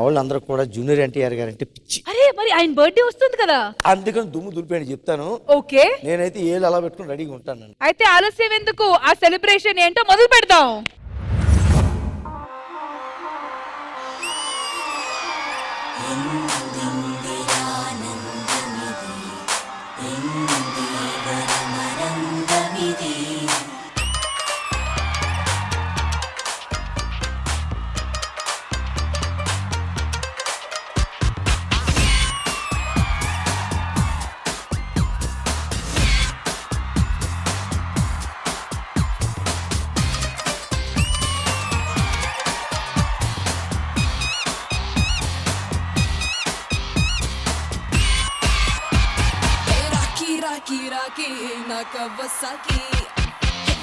వాళ్ళందరూ కూడా జూనియర్ ఎన్టీఆర్ గారు అంటే పిచ్చి. అరే మరి ఆయన బర్త్డే వస్తుంది కదా, అందుకని దుమ్ము దులిపాను చెప్తాను. ఓకే, నేనైతే ఏళ్ళు అలా పెట్టుకుని రెడీగా ఉంటాను. అయితే ఆలస్యం ఎందుకు, ఆ సెలబ్రేషన్ ఏంటో మొదలు పెడదాం. నా కవ్వసాకి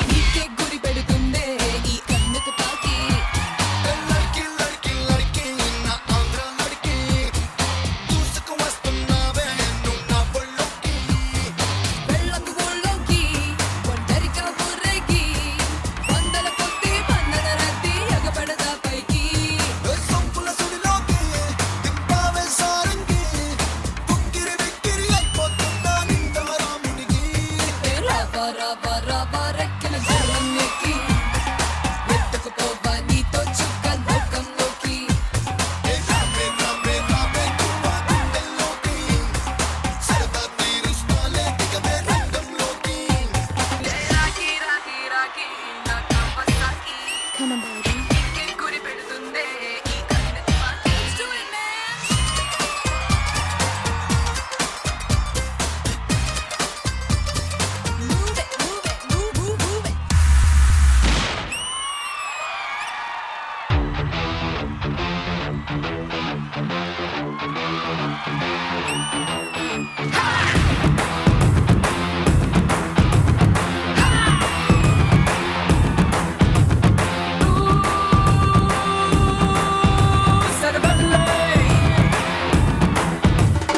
నీకే గురి పెడుతుందే ఈ కన్నుకు తాకి వెళ్ళకు ఊళ్ళోకి ఒంటరిగా ఊరేగి వందల కొద్ది పన్నెల రద్ది ఎగబడదా పైకి రెక్కల జలం ఎక్కి ఎత్తుకుపోవా నీతో చుక్క లోకంలోకి రాకి రాకి రాకి నా కవ్వసాకి నీకే గురి పెడుతుందే ఈ కన్నుకు తాకి. Let's do it, man. Move it, move it, move it.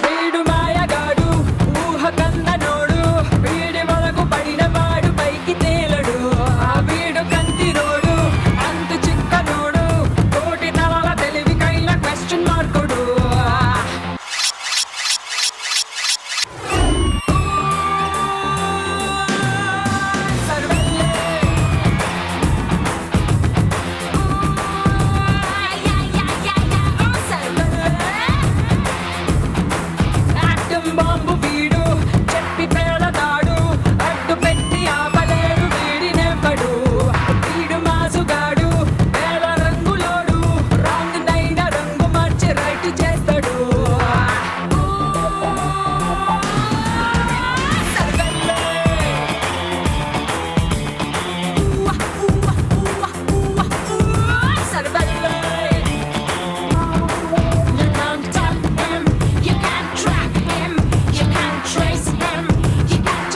వీడు మాయగాడు ఊహ కన్ననోడు వీడి వరకు పడిన వాడు పైకి తేలడు ఆ వీడు కంటిరోడు అంత చిక్కనోడు కోటి తలల తెలివికైన క్వశ్చన్ మార్కుడు సర్వల్లే ఆటం బాంబు వీడు చెప్పి పేలతాడు అడ్డు పెట్టి ఆపలేడు వీడినెవ్వడు వీడు మాసుగాడు వేల రంగులోడు రాంగ్ నైన రంగు మార్చి రైట్ చేస్తాడు సర్వల్లే సర్వల్లే You can't tell him, you can't track him, you can't trace him. You can't.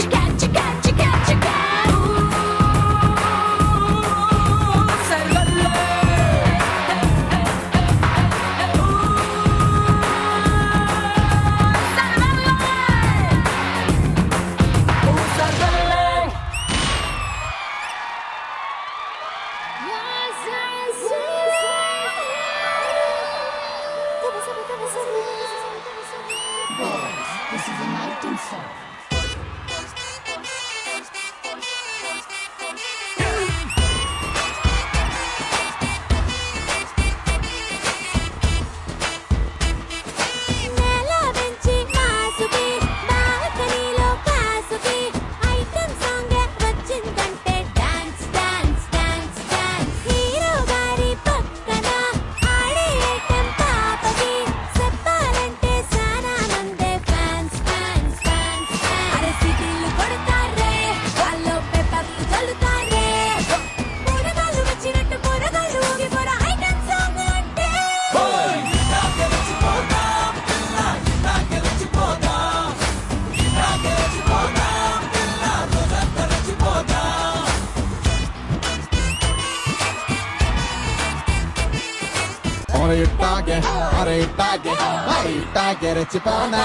Ooh, Sarvalle. Ooh, Sarvalle. This is a night in song. నేల వెంచి మాసుకి బాల్కనీలో కాసుకి ఐటెం సాంగ్ వచ్చిందంటే dance dance dance dance hero గారి పక్కన ఆడే item పాపకి చెప్పాలంటే సానా మందే ఫ్యాన్స్ ఫ్యాన్స్ ఫ్యాన్స్ అరే సిటీలు కొడతారే వాళ్ళు పేపర్లు చల్లుతారే కూరగాయలు వచ్చినట్టు కూరగాయలు ఊగిపోరా ఐటెం సాంగ్ అంటే Ora itage, recipona.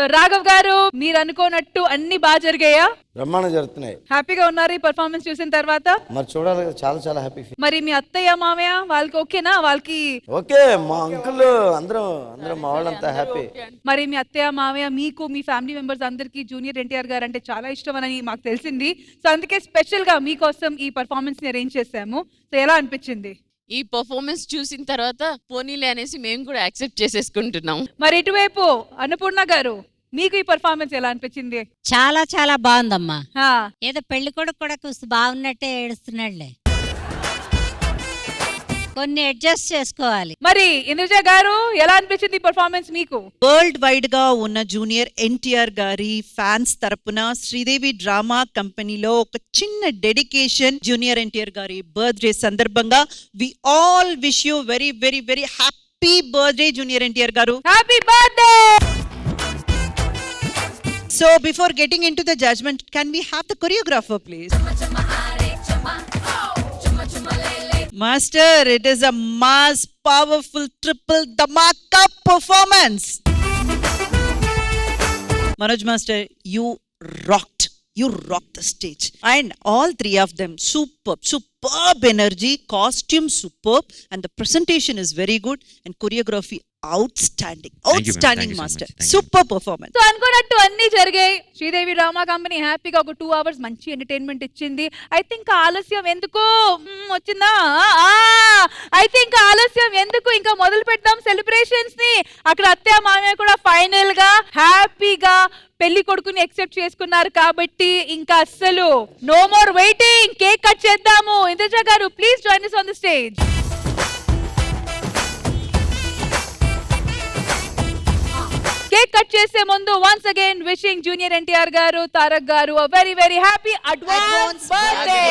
So Raghav గారు, మీరు అనుకోనట్టు అన్ని బాగా జరిగాయా? బ్రహ్మాండం జరుగుతున్నాయి. హ్యాపీగా ఉన్నారు ఈ పర్ఫార్మెన్స్ చూసిన తర్వాత? మరి చూడాలి కదా, చాలా చాలా హ్యాపీ ఫీల్. మరి మీ అత్తయ్య మామయ్య వాళ్ళకి ఓకేనా? వాళ్ళకి ఓకే, మా అంకుల్ అందరం మా వాళ్ళంతా హ్యాపీ. మరి మీ అత్తయ్య మామయ్య మీకు మీ ఫ్యామిలీ మెంబర్స్ అందరికి జూనియర్ ఎన్టీఆర్ గారు అంటే చాలా ఇష్టం అని మాకు తెలిసింది. సో అందుకే స్పెషల్ గా మీకోసం ఈ పర్ఫార్మెన్స్ ని అరేంజ్ చేసాము. సో ఎలా అనిపించింది? ఈ పర్ఫార్మెన్స్ చూసిన తర్వాత పోనీలే అనేసి మేము కూడా యాక్సెప్ట్ చేసేసుకుంటున్నాం. మరి ఇటువైపు అన్నపూర్ణ గారు, మీకు ఈ పర్ఫార్మెన్స్ ఎలా అనిపించింది? చాలా చాలా బాగుందమ్మా. ఆ, ఏదో పెళ్లి కొడుకు కూడా బాగున్నట్టే ఏడుస్తున్నాడులే, కొన్ని అడ్జస్ట్ చేసుకోవాలి. మరి ఇంద్రజ గారు, ఎలా అనిపించింది ఈ పర్ఫార్మెన్స్ మీకు? వరల్డ్ వైడ్ గా ఉన్న జూనియర్ ఎన్టీఆర్ గారి ఫ్యాన్స్ తరపున శ్రీదేవి డ్రామా కంపెనీలో ఒక చిన్న డెడికేషన్. జూనియర్ ఎన్టీఆర్ గారి బర్త్డే సందర్భంగా we all wish you very very very happy birthday junior NTR గారు. Happy birthday! So before getting into the judgement, can we have the choreographer please? Master, it is a mass, powerful, triple dhamaka performance. Manoj Master, you rocked. You rocked the stage. And all three of them, superb energy, costume superb, and the presentation is very good, and choreography outstanding. Outstanding, Master. Super performance. So అనుకున్నట్టు అన్ని జరిగాయి. Sridevi drama company హ్యాపీగా ఒక 2 hours మంచి entertainment ఇచ్చింది. I think ఆలస్యం ఎందుకు వచ్చిందా? ఐ థింక్ ఆలస్యం ఎందుకు, ఇంకా మొదలు పెడదాం సెలబ్రేషన్స్ ని. అక్కడ అత్తయ్య మామయ్య కూడా ఫైనల్ గా హ్యాపీగా పెళ్లి కొడుకుని ఎక్సెప్ట్ చేసుకున్నారు కాబట్టి ఇంకా అస్సలు no more waiting, cake cut చేద్దాము. ఇంద్రజ గారు, please join us on the stage. Cake cut చేసే ముందు once again wishing junior NTR గారు, తారక్ గారు a very very happy advance birthday.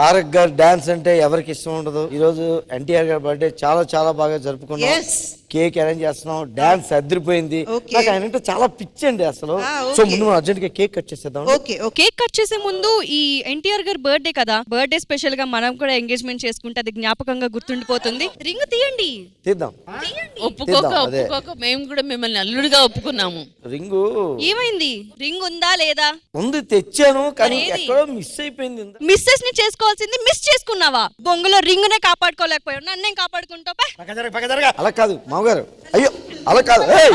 Tarak గారు డాన్స్ అంటే ఎవరికి ఇష్టం ఉండదు. ఈ రోజు ఎన్టీఆర్ గారి బర్త్డే చాలా చాలా బాగా జరుపుకున్నాం. Yes. కేక్ అరేంజ్ చేస్తున్నాం, డాన్స్ అదిరిపోయింది. Okay. నాకు ఆయన అంటే చాలా పిచ్చి అండి అసలు. Okay. సో ముందు మనం అర్జెంట్ గా కేక్ కట్ చేసేద్దాం. Okay. కేక్ కట్ చేసే ముందు ఈ ఎన్టీఆర్ గారి బర్త్డే కదా, బర్త్డే స్పెషల్ గా మనం కూడా ఎంగేజ్మెంట్ చేసుకుంటే అది జ్ఞాపకంగా గుర్తుండిపోతుంది. రింగ్ తీయండి. తీద్దాం. అదే. ఒప్పుకోక మేము కూడా మిమ్మల్ని అల్లుడిగా ఒప్పుకున్నాము. రింగు ఏమైంది? రింగ్ ఉందా లేదా? ముందు తెచ్చాను కానీ మరి ఏది? ఎక్కడో మిస్ అయిపోయింది. మిస్సెస్ ని చేసుకోవాల్సింది మిస్ చేసుకున్నావా? బొంగులో రింగ్ నే కాపాడుకోలేకపోయావు, నన్నేం కాపాడుకుంటావు? అలా కాదు మామగారు, అయ్యో అలా కాదు. ఏయ్!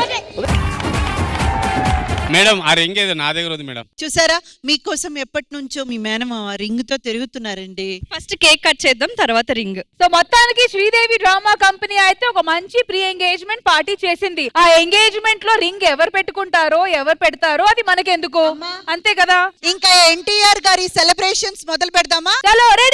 మేడం ఆ రింగ్ ఏదో నా దగ్గర ఉంది మేడం. చూసారా, మీకోసం ఎప్పటి నుంచో మీ మేనమామ రింగ్ తో తిరుగుతున్నారండి. ఫస్ట్ కేక్ కట్ చేద్దాం, తర్వాత రింగ్. సో మొత్తానికి శ్రీదేవి డ్రామా కంపెనీ అయితే ఒక మంచి ప్రీ ఎంగేజ్మెంట్ పార్టీ చేసింది. ఆ ఎంగేజ్మెంట్ లో రింగ్ ఎవరు పెట్టుకుంటారో ఎవరు పెడతారో అది మనకెందుకు, అంతే కదా. ఇంకా ఎన్టీఆర్ గారి సెలబ్రేషన్స్ మొదలు పెడదామా? చలో రెడీ.